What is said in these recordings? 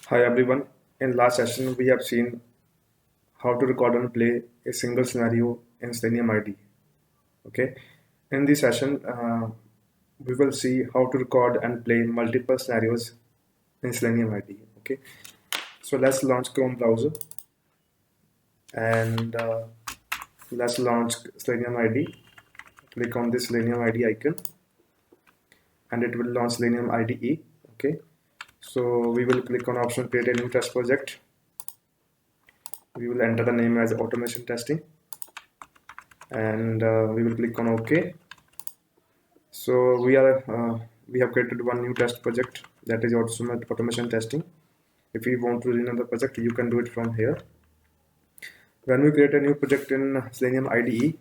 Hi everyone. In last session, we have seen how to record and play a single scenario in Selenium IDE. Okay. In this session, we will see how to record and play multiple scenarios in Selenium IDE. Okay. So let's launch Chrome browser and let's launch Selenium IDE. Click on this Selenium IDE icon, and it will launch Selenium IDE. Okay. So we will click on option create a new test project. We will enter the name as automation testing, and we will click on OK. So we have created one new test project, that is automation testing. If you want to rename the project, you can do it from here. When we create a new project in Selenium IDE,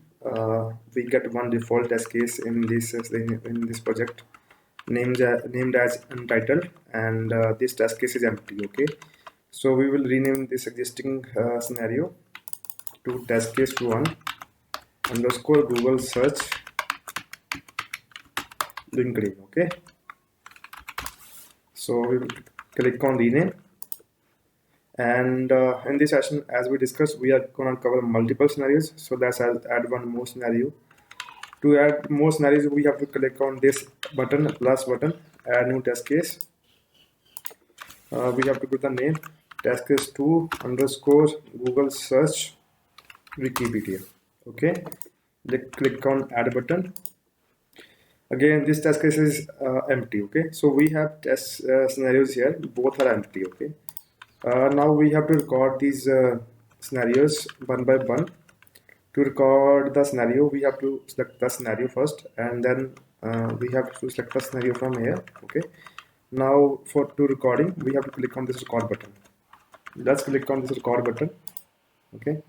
we get one default test case in this project named as untitled, and this test case is empty. Okay, so we will rename this existing scenario to test case 1 underscore Google search LinkedIn. Okay, so we will click on rename, and in this session, as we discussed, we are going to cover multiple scenarios. So let's add one more scenario. To add more scenarios, we have to click on this button, plus button, add new test case. We have to put the name test case 2 underscore Google search Wikipedia. Okay, click on add button. Again, this test case is empty. Okay, so we have test scenarios here, both are empty. Okay, now we have to record these scenarios one by one. To record the scenario, we have to select the scenario first, and then we have to select the scenario from here. Okay, now to recording, we have to click on this record button. Let's click on this record button. Okay,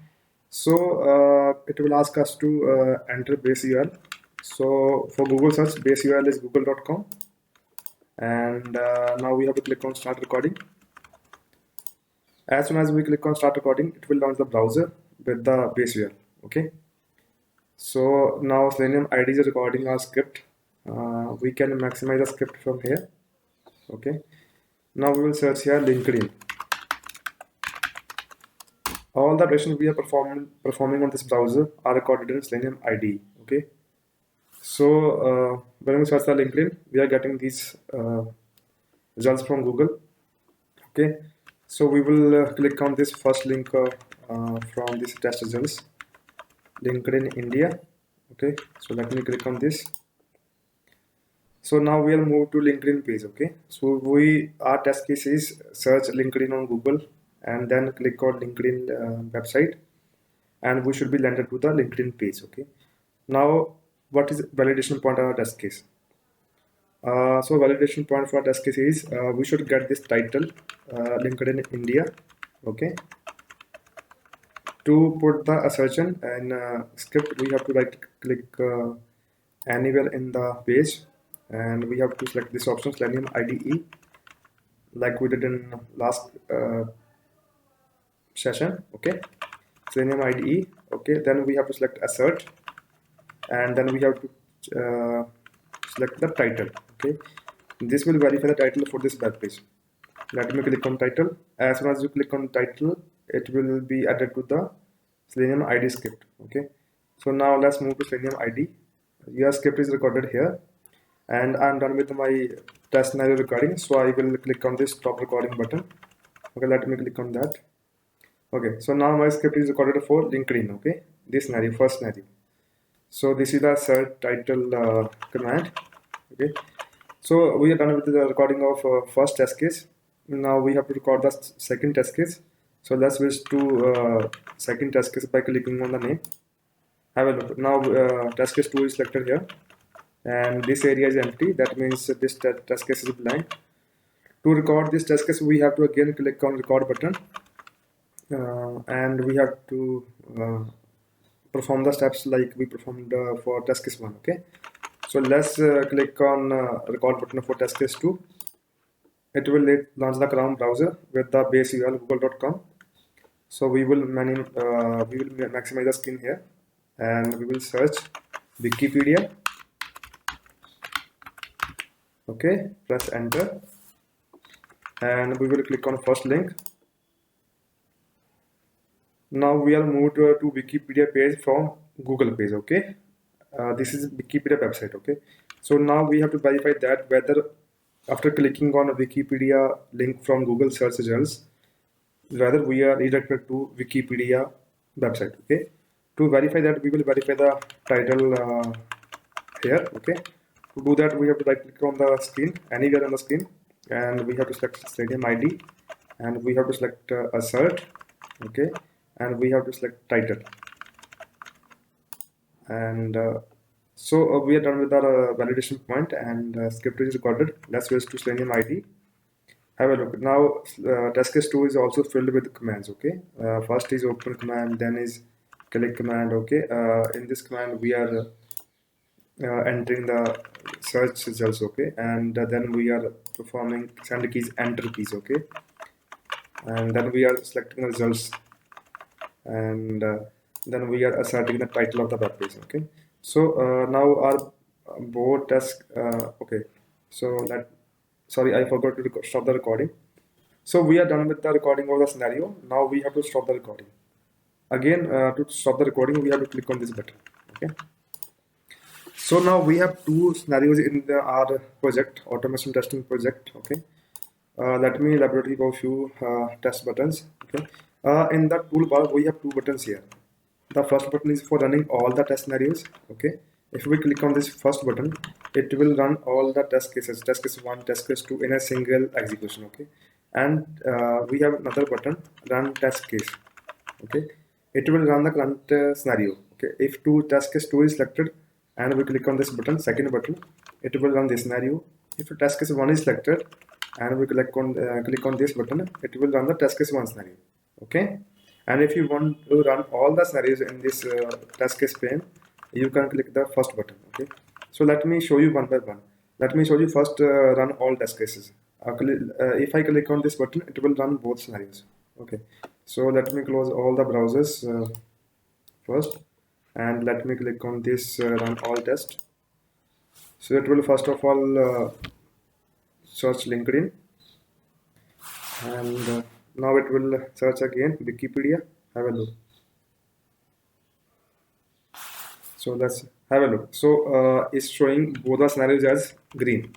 so it will ask us to enter base URL. So for Google search, base URL is google.com, and now we have to click on start recording. As soon as we click on start recording, it will launch the browser with the base URL. Okay, so now Selenium IDE is recording our script. We can maximize the script from here. Okay, now we will search here LinkedIn. All the operations we are performing on this browser are recorded in Selenium IDE. Okay, so when we search the LinkedIn, we are getting these results from Google. Okay, so we will click on this first link from this test results, LinkedIn India. Okay, so let me click on this. So now we'll move to LinkedIn page. Okay, so our test case is search LinkedIn on Google and then click on LinkedIn website, and we should be landed to the LinkedIn page. Okay, now what is validation point of our test case? So validation point for test case is we should get this title LinkedIn India. Okay, to put the assertion and script, we have to right click anywhere in the page, and we have to select this option Selenium IDE like we did in last session. Okay, Selenium IDE. Okay, then we have to select assert, and then we have to select the title. Okay, this will verify the title for this web page. Let me click on title. As soon as you click on title, it will be added to the Selenium IDE script. Okay, so now let's move to Selenium IDE. Your script is recorded here, and I'm done with my test scenario recording. So I will click on this stop recording button. Okay, let me click on that. Okay, so now my script is recorded for LinkedIn. Okay, this scenario, first scenario. So this is the search title command. Okay, so we are done with the recording of first test case. Now we have to record the second test case. So let's switch to second test case by clicking on the name. Have a look. Now test case 2 is selected here, and this area is empty. That means this test case is blank. To record this test case, we have to again click on record button, and we have to perform the steps like we performed for test case 1. Okay, so let's click on record button for test case 2. It will launch the Chrome browser with the base URL google.com. So we will maximize the screen here, and we will search Wikipedia. Okay, press enter. and we will click on first link. Now we are moved to Wikipedia page from Google page. Okay, this is Wikipedia website. Okay, so now we have to verify that whether after clicking on a Wikipedia link from Google search results, whether we are redirected to Wikipedia website. Okay, to verify that, we will verify the title here. Okay, to do that, we have to right click on the screen, anywhere on the screen, and we have to select Selenium ID, and we have to select assert. Okay, and we have to select title, and we are done with our validation point, and script is recorded. Let's switch to Selenium ID. Have a look. Now test case 2 is also filled with commands. Okay, first is open command, then is click command. Okay, in this command we are entering the search results. Okay, and then we are performing send keys, enter keys. Okay, and then we are selecting the results, and then we are asserting the title of the web page. Okay, so now our board task. Okay, so sorry, I forgot to stop the recording. So we are done with the recording of the scenario. Now we have to stop the recording. Again, to stop the recording, we have to click on this button. Okay. So now we have two scenarios in our project, automation testing project. Okay. Let me elaborate about a few test buttons. Okay. In the toolbar, we have two buttons here. The first button is for running all the test scenarios. Okay. If we click on this first button, it will run all the test cases, test case 1, test case 2 in a single execution. Okay. And we have another button, run test case. Okay. It will run the current scenario. Okay. If test case 2 is selected and we click on this button, second button, it will run this scenario. If test case 1 is selected and we click on this button, it will run the test case 1 scenario. Okay. And if you want to run all the scenarios in this test case pane, you can click the first button. Okay, so let me show you one by one. Let me show you first run all test cases. If I click on this button, it will run both scenarios. Okay, so let me close all the browsers first, and let me click on this run all test. So it will first of all search LinkedIn, and now it will search again Wikipedia. Have a look. So let's have a look. So it's showing both the scenarios as green.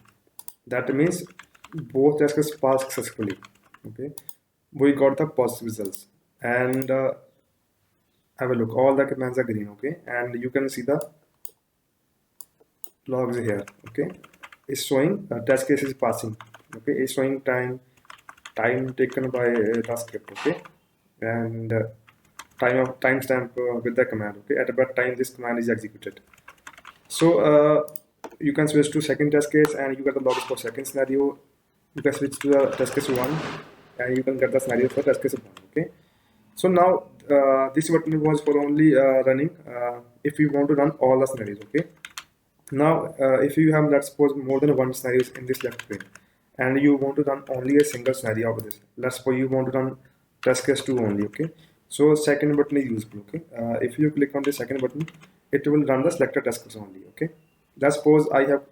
That means both test cases passed successfully. Okay, we got the positive results, and have a look. All the commands are green. Okay, and you can see the logs here. Okay, it's showing test case is passing. Okay, it's showing time taken by the script. Okay, and timestamp with the command. Okay, at what time this command is executed. So you can switch to second test case and you get the logs for second scenario. You can switch to the test case 1 and you can get the scenario for test case 1. Okay, so now this button was for only running if you want to run all the scenarios. Okay, now if you have, let's suppose, more than one scenarios in this left pane and you want to run only a single scenario of this, let's suppose you want to run test case 2 only. Okay, so second button is useful. Okay, if you click on the second button, it will run the selected test case only. Okay, let's suppose I have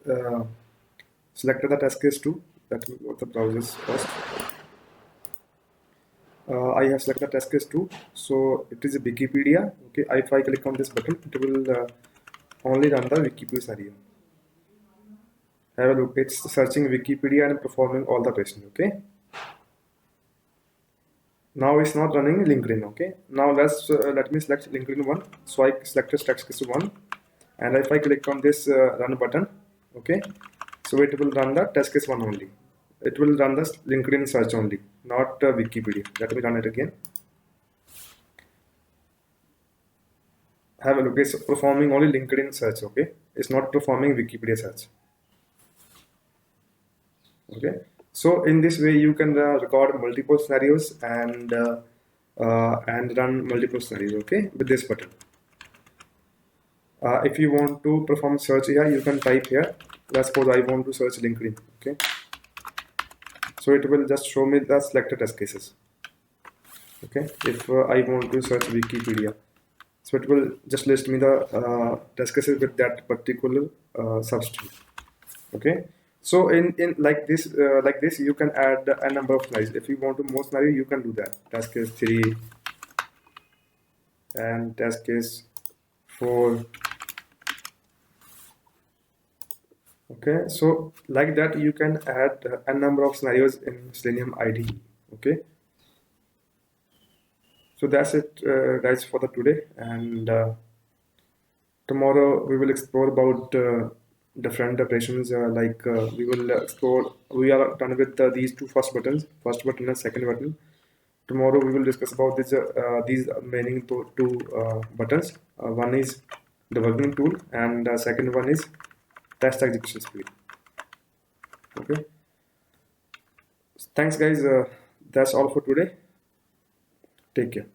selected the test case 2. Let me go to the browsers first. I have selected test case 2, so it is a Wikipedia. Okay, if I click on this button, it will only run the Wikipedia scenario. Have a look. It's searching Wikipedia and performing all the testing. Okay. Now it's not running LinkedIn. Okay. Now let me select LinkedIn 1. So I selected test case 1, and if I click on this run button, okay, so it will run the test case 1 only. It will run the LinkedIn search only, not Wikipedia. Let me run it again. Have a look. It's performing only LinkedIn search. Okay, it's not performing Wikipedia search. Okay, so in this way you can record multiple scenarios and run multiple scenarios. Okay, with this button. If you want to perform search here, you can type here. Let's suppose I want to search LinkedIn. Okay, so it will just show me the selected test cases. Okay, if I want to search Wikipedia, so it will just list me the test cases with that particular substring. Okay, So in like this you can add a number of scenarios. If you want to more scenario, you can do that. Test case 3 and test case 4. Okay, so like that you can add a number of scenarios in Selenium IDE. Okay, so that's it, guys, for the today. And tomorrow we will explore about different operations. We will explore. We are done with these two first buttons, first button and second button. Tomorrow we will discuss about these remaining two buttons. One is debugging tool, and second one is test execution speed. Okay. Thanks, guys. That's all for today. Take care.